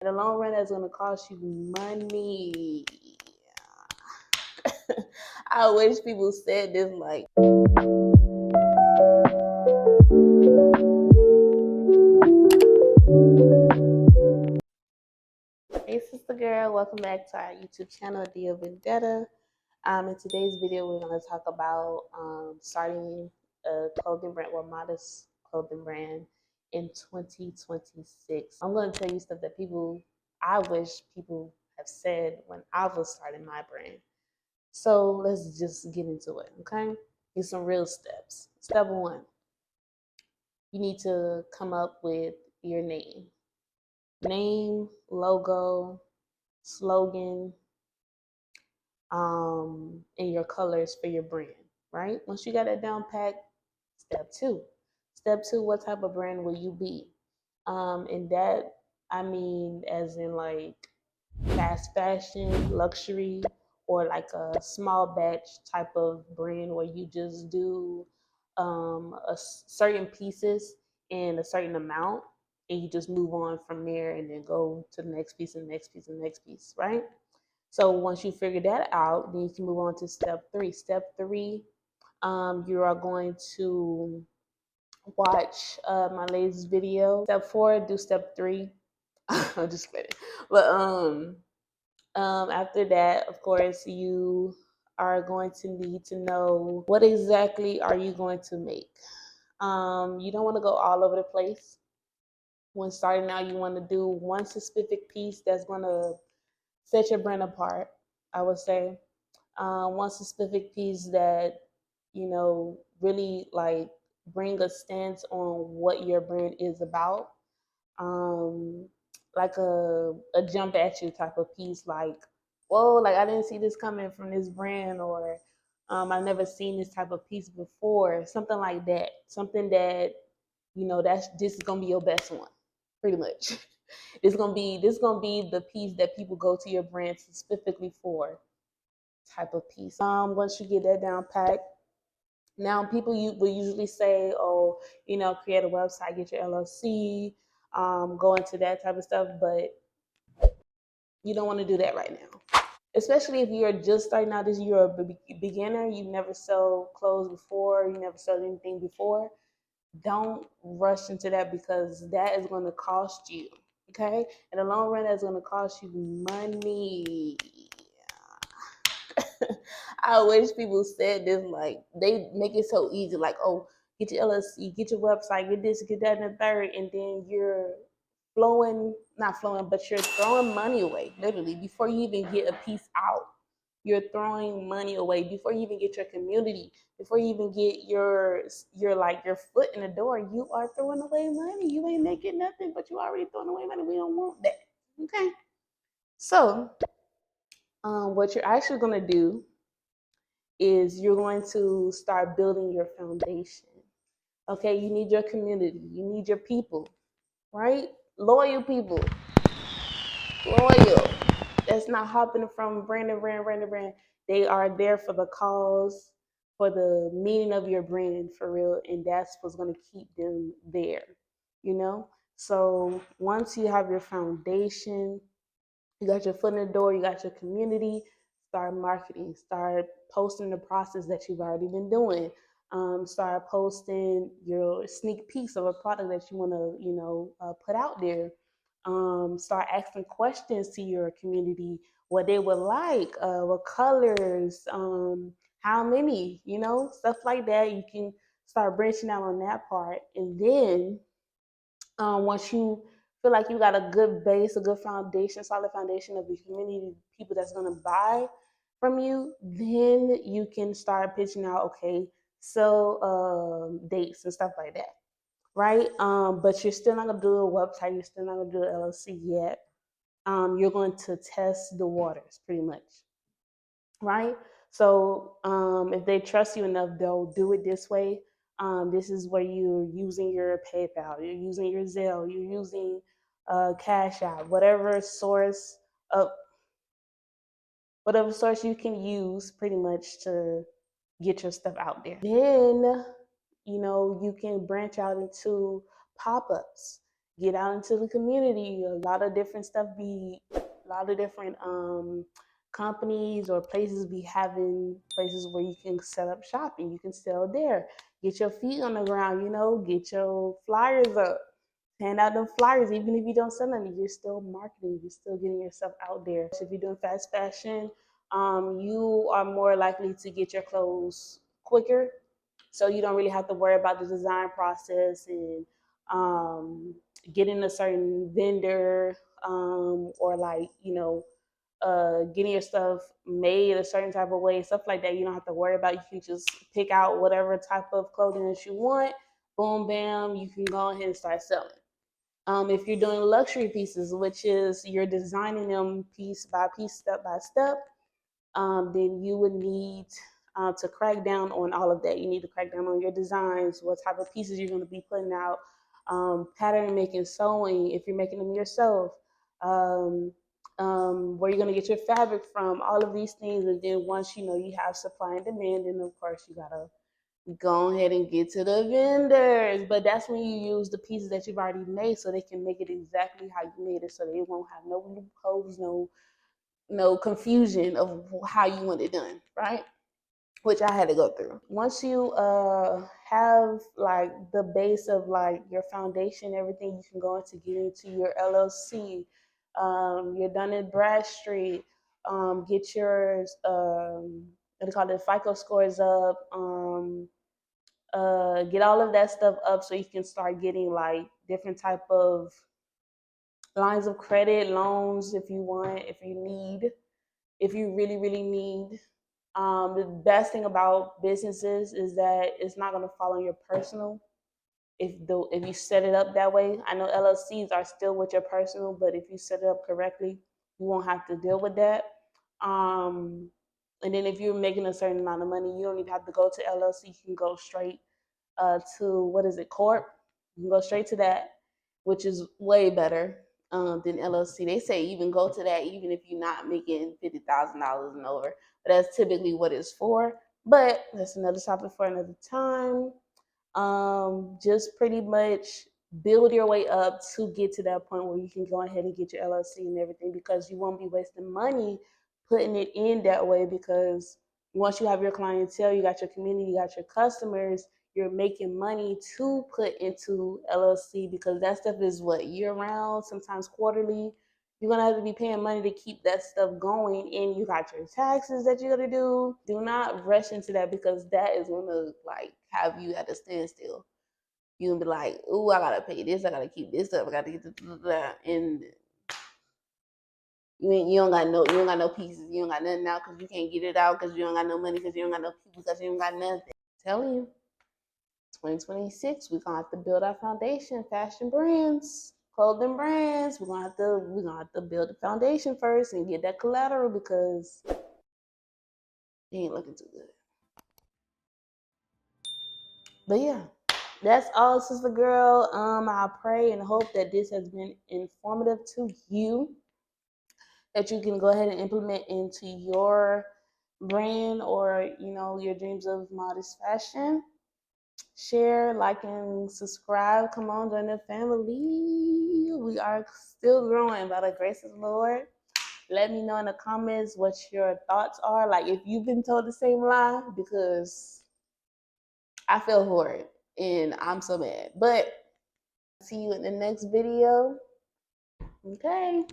In the long run, that's going to cost you money. I wish people said this like. Hey sister girl, welcome back to our YouTube channel, Addio, Vendetta. In today's video, we're going to talk about starting a clothing brand or modest clothing brand in 2026. I'm going to tell you stuff that I wish people have said when I was starting my brand. So let's just get into it, okay? Here's some real steps. Step one, you need to come up with your name. Name, logo, slogan, and your colors for your brand, right? Once you got that down pat, step two. Step two, what type of brand will you be? And that, I mean, as in like fast fashion, luxury, or like a small batch type of brand where you just do certain pieces in a certain amount and you just move on from there and then go to the next piece and the next piece and the next piece, right? So once you figure that out, then you can move on to step three. Step three, you are going to watch my latest video. Step four, do step three. I'm just kidding. But after that, of course, you are going to need to know what exactly are you going to make. You don't want to go all over the place. When starting out, you want to do one specific piece that's going to set your brand apart, I would say. One specific piece that, really like bring a stance on what your brand is about. Like a jump at you type of piece, like, whoa, like I didn't see this coming from this brand, or I've never seen this type of piece before, something like that. Something that, this is gonna be your best one, pretty much. This gonna be the piece that people go to your brand specifically for, type of piece. Once you get that down packed, now people will usually say, oh, create a website, get your LLC, go into that type of stuff, but you don't want to do that right now. Especially if you're just starting out, you're a beginner, you've never sold clothes before, you never sold anything before. Don't rush into that because that is going to cost you. Okay, in the long run, that's going to cost you money. I wish people said this like they make it so easy, like, oh, get your LLC, get your website, get this, get that, and the third, and then you're not flowing, but you're throwing money away, literally, before you even get a piece out. You're throwing money away before you even get your community, before you even get your foot in the door. You are throwing away money. You ain't making nothing, but you already throwing away money. We don't want that. Okay. So, what you're actually gonna do is you're going to start building your foundation. Okay, you need your community, you need your people, right? Loyal people, loyal. That's not hopping from brand to brand, brand to brand. They are there for the cause, for the meaning of your brand, for real, and that's what's going to keep them there, you know? So once you have your foundation, you got your foot in the door, you got your community, start marketing, start posting the process that you've already been doing. Start posting your sneak peeks of a product that you want to, put out there. Start asking questions to your community, what they would like, what colors, how many, stuff like that. You can start branching out on that part. And then once you feel like you got a good base, a good foundation, solid foundation of the community, people that's going to buy from you, then you can start pitching out, okay, so dates and stuff like that, right? But you're still not going to do a website. You're still not going to do an LLC yet. You're going to test the waters pretty much, right? So if they trust you enough, they'll do it this way. This is where you're using your PayPal, you're using your Zelle, you're using Cash App, whatever source you can use pretty much to get your stuff out there. Then, you can branch out into pop-ups. get out into the community. A lot of different stuff a lot of different companies or places be having places where you can set up shop and you can sell there. Get your feet on the ground, get your flyers up. Hand out them flyers, even if you don't sell them, you're still marketing, you're still getting yourself out there. So if you're doing fast fashion, you are more likely to get your clothes quicker. So you don't really have to worry about the design process and getting a certain vendor or like, getting your stuff made a certain type of way, stuff like that. You don't have to worry about. You can just pick out whatever type of clothing that you want. Boom, bam, you can go ahead and start selling. If you're doing luxury pieces, which is you're designing them piece by piece, step by step, then you would need to crack down on all of that. You need to crack down on your designs, what type of pieces you're going to be putting out, pattern making, sewing, if you're making them yourself, um, where you're going to get your fabric from, all of these things. And then once you have supply and demand, then of course you got to go ahead and get to the vendors. But that's when you use the pieces that you've already made so they can make it exactly how you made it, so they won't have no loopholes, no confusion of how you want it done, right? Which I had to go through. Once you have like the base of like your foundation, everything, you can go into get into your LLC. You're done in Bradstreet. Get yours, what do you call it, FICO scores up. Get all of that stuff up so you can start getting like different type of lines of credit, loans if you want, if you need, if you really, really need. The best thing about businesses is that it's not going to fall on your personal. If you set it up that way, I know LLCs are still with your personal, but if you set it up correctly, you won't have to deal with that. And then if you're making a certain amount of money, you don't even have to go to LLC. You can go straight to what is it, corp. You can go straight to that, which is way better than LLC. They say even go to that even if you're not making $50,000 and over. But that's typically what it's for. But that's another topic for another time. Just pretty much build your way up to get to that point where you can go ahead and get your LLC and everything, because you won't be wasting money putting it in that way, because once you have your clientele, you got your community, you got your customers, you're making money to put into LLC, because that stuff is what, year round, sometimes quarterly. You're gonna have to be paying money to keep that stuff going, and you got your taxes that you gotta do. Do not rush into that, because that is gonna like have you at a standstill. You gonna be like, "Ooh, I gotta pay this. I gotta keep this up. I gotta get this," and you don't got no pieces. You don't got nothing out because you can't get it out because you don't got no money, because you don't got no people, because you don't got nothing. I'm telling you, 2026, we're gonna have to build our foundation. Fashion brands, clothing brands. We're gonna have to build the foundation first and get that collateral, because it ain't looking too good. But yeah, that's all, sister girl. I pray and hope that this has been informative to you, that you can go ahead and implement into your brand or your dreams of modest fashion. Share, like, and subscribe. Come on, join the family. We are still growing by the grace of the Lord. Let me know in the comments what your thoughts are. Like, if you've been told the same lie, because I feel for it and I'm so mad. But see you in the next video. Okay.